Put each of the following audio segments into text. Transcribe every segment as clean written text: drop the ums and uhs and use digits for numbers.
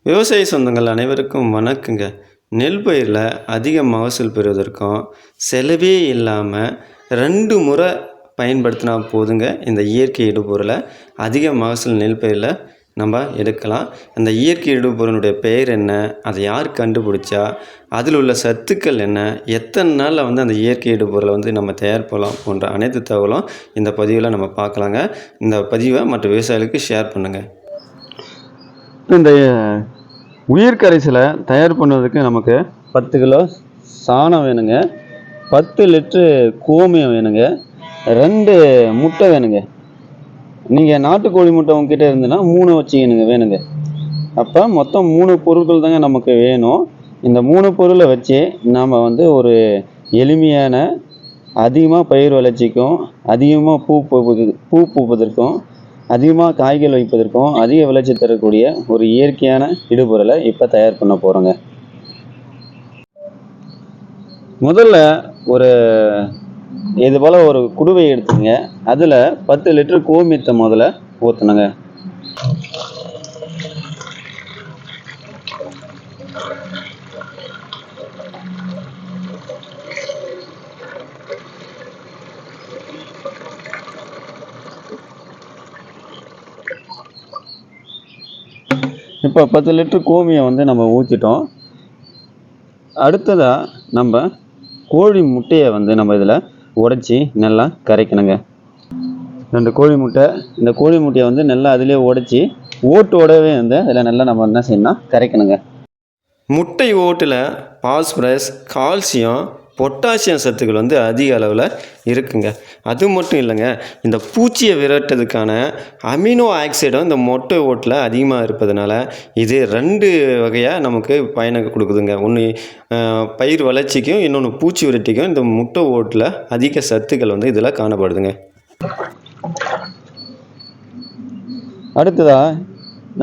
விவசாய சொந்தங்கள் அனைவருக்கும் வணக்கங்க. நெல் பயிரில் அதிக மகசூல் பெறுவதற்கும் செலவே இல்லாமல் 2 முறை பயன்படுத்தினா போதுங்க. இந்த இயற்கை இடுபொருளை அதிக மகசூல் நெல் பயிரில் நம்ம எடுக்கலாம். அந்த இயற்கை இடுபொருளுடைய பெயர் என்ன, அதை யார் கண்டுபிடிச்சா, அதில் உள்ள சத்துக்கள் என்ன, எத்தனை நாளில் அந்த இயற்கை இடுபொருளை நம்ம தயார் பண்ணலாம் போன்ற அனைத்து தகவலும் இந்த பதிவில் நம்ம பார்க்கலாங்க. இந்த பதிவை மற்ற விவசாயிகளுக்கு ஷேர் பண்ணுங்கள். இந்த உயிர் கரைசலை தயார் பண்ணுவதற்கு நமக்கு 10 கிலோ சாணம் வேணுங்க, 10 லிட்ரு கோமியம் வேணுங்க, 2 முட்டை வேணுங்க. நீங்கள் நாட்டுக்கோழி முட்டை உங்ககிட்ட இருந்துன்னா 3 வச்சுக்கணுங்க வேணுங்க. அப்போ மொத்தம் 3 பொருட்கள் தாங்க நமக்கு வேணும். இந்த 3 பொருளை வச்சு நாம் ஒரு எளிமையான அதிகமாக பயிர் வளர்ச்சிக்கும், அதிகமாக பூ பூப்பதற்கும், அதிகமாக காய்கள் வைப்பதற்கும், அதிக விளைச்சல் தரக்கூடிய ஒரு இயற்கையான இடுபொருளை இப்போ தயார் பண்ண போகிறோங்க. முதல்ல இது போல் ஒரு குடுவை எடுத்துங்க. அதில் 10 லிட்டர் கோமியத்தை முதல்ல ஊற்றணுங்க. இப்போ 10 லிட்டர் கோமியம் நம்ம ஊற்றிட்டோம். அடுத்ததாக நம்ம கோழி முட்டையை நம்ம இதில் உடைச்சி நல்லா கரைக்கணுங்க. 2 கோழி முட்டை, இந்த கோழி முட்டையை நல்லா அதிலே உடைச்சி ஓட்டோடவே அதில் நல்லா நம்ம என்ன செய்யணும்னா கரைக்கணுங்க. முட்டை ஓட்டில் பாஸ்பரஸ், கால்சியம், பொட்டாசியம் சத்துக்கள் அதிக அளவில் இருக்குங்க. அது மட்டும் இல்லைங்க, இந்த பூச்சியை விரட்டுறதுக்கான அமினோ ஆக்சைடும் இந்த முட்டை ஓட்டில் அதிகமாக இருப்பதுனால இது 2 வகையாக நமக்கு பயனை கொடுக்குதுங்க. ஒன்று பயிர் வளர்ச்சிக்கும், இன்னொன்று பூச்சி விரட்டிக்கும் இந்த முட்டை ஓட்டில் அதிக சத்துக்கள் இதில் காணப்படுதுங்க. அடுத்ததாக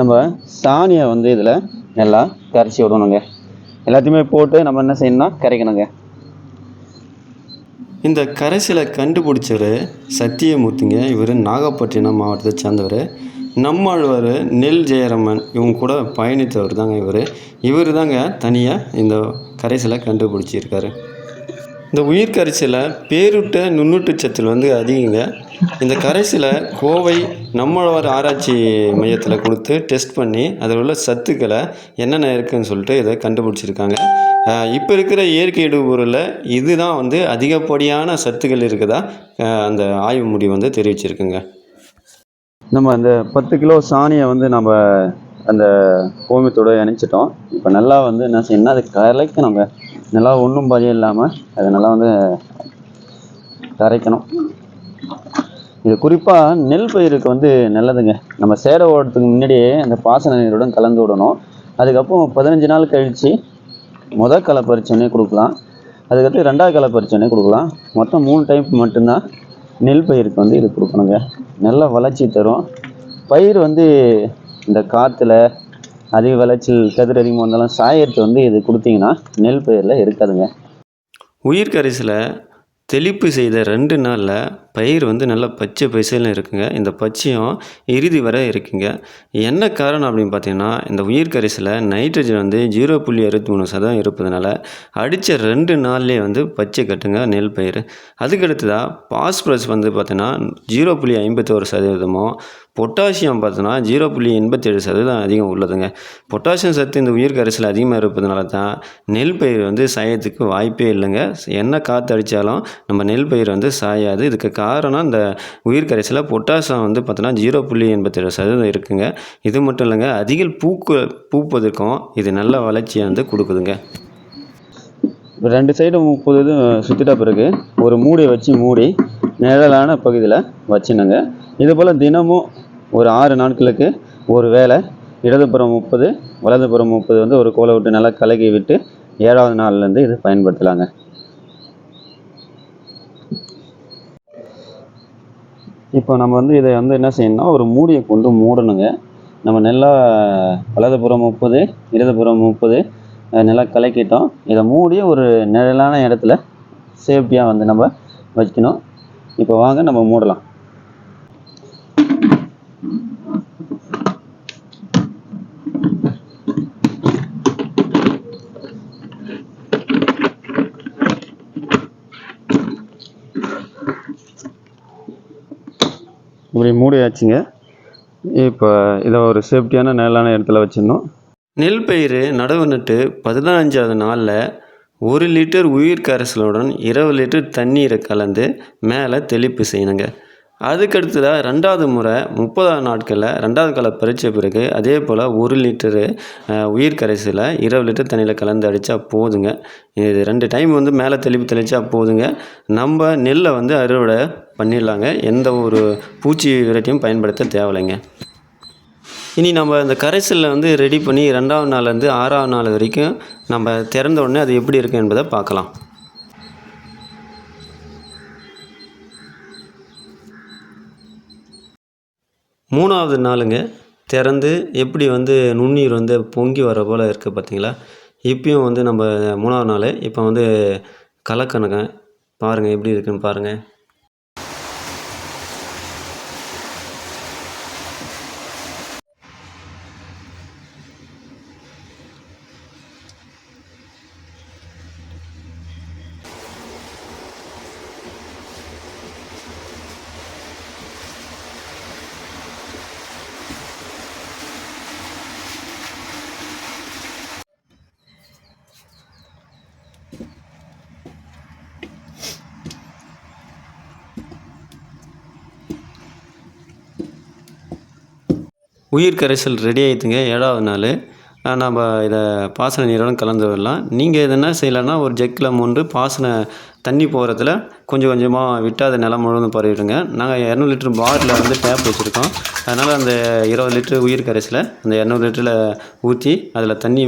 நம்ம சாணியை இதில் நல்லா கரைச்சி விடணுங்க. எல்லாத்தையுமே போட்டு நம்ம என்ன செய்யணும்னா கரைக்கணுங்க. இந்த கரைசலை கண்டுபிடிச்சவர் சத்தியமூர்த்திங்க. இவர் நாகப்பட்டினம் மாவட்டத்தை சேர்ந்தவர். நம்மாழ்வார், நெல் ஜெயராமன் இவங்க கூட பயணித்தவர் தாங்க இவர் தாங்க தனியாக இந்த கரைசலை கண்டுபிடிச்சிருக்காரு. இந்த உயிர் கரைசலை பேருட்ட நுண்ணூட்டச்சத்தில் அதிகங்க. இந்த கரைசலை கோவை நம்மாழ்வார் ஆராய்ச்சி மையத்தில் கொடுத்து டெஸ்ட் பண்ணி அதில் உள்ள சத்துக்களை என்னென்ன இருக்குதுன்னு சொல்லிட்டு இதை கண்டுபிடிச்சிருக்காங்க. இப்போ இருக்கிற இயற்கை இடுபொருளில் இதுதான் அதிகப்படியான சத்துக்கள் இருக்குதா அந்த ஆய்வு முடிவு தெரிவிச்சிருக்குங்க. நம்ம அந்த 10 கிலோ சாணியை நம்ம அந்த கோமியத்தோடு இணைச்சிட்டோம். இப்போ நல்லா என்ன செய்யணும்னா அது கரைக்கணுங்க. நல்லா ஒன்றும் பயம் இல்லாமல் அதை நல்லா கரைக்கணும். இது குறிப்பாக நெல் பயிருக்கு நல்லதுங்க. நம்ம சேடை ஓடுறதுக்கு முன்னாடியே அந்த பாசன நீருடன் கலந்து விடணும். அதுக்கப்புறம் 15 நாள் கழித்து முதல் களை பறிச்சோன்னே கொடுக்கலாம். அதுக்கடுத்து 2வது களை பறிச்சோன்னே கொடுக்கலாம். மொத்தம் 3 டைம் மட்டும்தான் நெல் பயிருக்கு இது கொடுக்கணுங்க. நல்ல வளர்ச்சி தரும். பயிர் இந்த காற்றுல அதிக விளைச்சல் கதிர் அதிகமாக வந்தாலும் சாயத்து இது கொடுத்தீங்கன்னா நெல் பயிரில் இருக்காதுங்க. உயிர் கரைசலை தெளிப்பு செய்த 2 நாளில் பயிர் நல்லா பச்சை பசையில் இருக்குங்க. இந்த பச்சையும் இறுதி வரை இருக்குங்க. என்ன காரணம் அப்படின்னு பார்த்தீங்கன்னா, இந்த உயிர் கரைசலில் நைட்ரஜன் 0.63% இருப்பதுனால அடித்த 2 நாள்லேயே பச்சை கட்டுங்க நெல் பயிர். அதுக்கடுத்ததாக பாஸ்பரஸ் பார்த்தீங்கன்னா 0.51%, பொட்டாசியம் பார்த்தோன்னா 0.87% அதிகம் உள்ளதுங்க. பொட்டாசியம் சத்து இந்த உயிர் கரைசல் அதிகமாக இருப்பதுனால தான் நெல் பயிர் சாயத்துக்கு வாய்ப்பே இல்லைங்க. என்ன காற்று அடித்தாலும் நம்ம நெல் பயிர் சாயாது. இதுக்கு காரணம் இந்த உயிர் கரைசலில் பொட்டாசியம் பார்த்தோன்னா 0.87% இருக்குங்க. இது மட்டும் இல்லைங்க, அதிக பூப்பதற்கும் இது நல்ல வளர்ச்சியை கொடுக்குதுங்க. 2 சைடும் 30 சுற்றிட்ட பிறகு ஒரு மூடியை வச்சு மூடி நிழலான பகுதியில் வச்சுனுங்க. இதுபோல் தினமும் ஒரு 6 நாட்களுக்கு ஒரு வேளை இடதுபுறம் 30, வலதுபுறம் 30 ஒரு கோலை விட்டு நல்லா கலக்கி விட்டு 7வது நாள்லேருந்து இது பயன்படுத்தலாங்க. இப்போ நம்ம இதை என்ன செய்யணும்னா ஒரு மூடியை கொண்டு மூடணுங்க. நம்ம நல்லா வலதுபுறம் 30, இடதுபுறம் 30 நல்லா கலக்கிட்டோம். இதை மூடி ஒரு நிழலான இடத்துல சேஃப்டியாக நம்ம வைக்கணும். இப்போ வாங்க நம்ம மூடலாம். இப்படி மூடியாச்சுங்க. இப்போ இதை ஒரு சேஃப்டியான நிழலான இடத்துல வச்சிடணும். நெல் பயிர் நடவு நட்டு 15வது நாளில் 1 லிட்டர் உயிர் கரைசலுடன் 20 லிட்டர் தண்ணீரை கலந்து மேலே தெளிப்பு செய்யணுங்க. அதுக்கடுத்ததாக 2வது முறை 30வது நாட்களில் 2வது களை பறித்த பிறகு அதே போல் 1 லிட்டரு உயிர் கரைசலை 20 லிட்டர் தண்ணியில் கலந்து அடித்தா போதுங்க. இது 2 டைம் வந்து மேலே தெளிப்பு தெளித்தா போதுங்க. நம்ம நெல்லை வந்து அறுவடை பண்ணிடலாங்க. எந்த ஒரு பூச்சி விரட்டியும் பயன்படுத்த தேவையில்லைங்க. இனி நம்ம இந்த கரைசலில் வந்து ரெடி பண்ணி 2வது நாள்லேருந்து 6வது நாள் வரைக்கும் நம்ம திறந்த உடனே அது எப்படி இருக்குது என்பதை பார்க்கலாம். மூணாவது நாளுங்க திறந்து எப்படி வந்து நுண்ணீர் வந்து பொங்கி வர போல் இருக்குது பார்த்தீங்களா. இப்பயும் வந்து நம்ம 3வது நாள் இப்போ வந்து கலக்கணுங்க. பாருங்கள் எப்படி இருக்குன்னு பாருங்கள். உயிர் கரைசல் ரெடி ஆகிடுதுங்க. 7வது நாள் நம்ம இதை பாசன நீரோடு கலந்து விடலாம். நீங்கள் இது என்ன செய்யலாம்னா ஒரு ஜக்கில் மொண்டு பாசன தண்ணி போகிறதுல கொஞ்சம் கொஞ்சமாக விட்டு அதை நிலம் முழுவதும் பரவிடுங்க. நாங்கள் 200 லிட்டர் பாரில் வந்து டேப் வச்சுருக்கோம். அதனால் அந்த 20 லிட்டர் உயிர் கரைசலை அந்த 200 லிட்டரில் ஊற்றி அதில் தண்ணி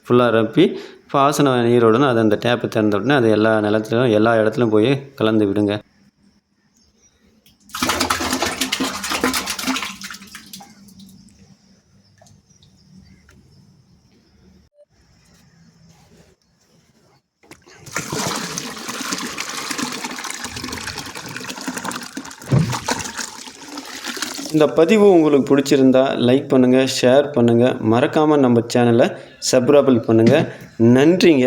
ஃபுல்லாக ரப்பி பாசன நீரோடு அதை அந்த டேப்பை திறந்த உடனே அது எல்லா நிலத்துலையும் எல்லா இடத்துலையும் போய் கலந்து விடுங்க. இந்த பதிவு உங்களுக்கு பிடிச்சிருந்தா லைக் பண்ணுங்கள், ஷேர் பண்ணுங்கள், மறக்காமல் நம்ம சேனலை சப்ஸ்கிரைப் பண்ணுங்கள். நன்றிங்க.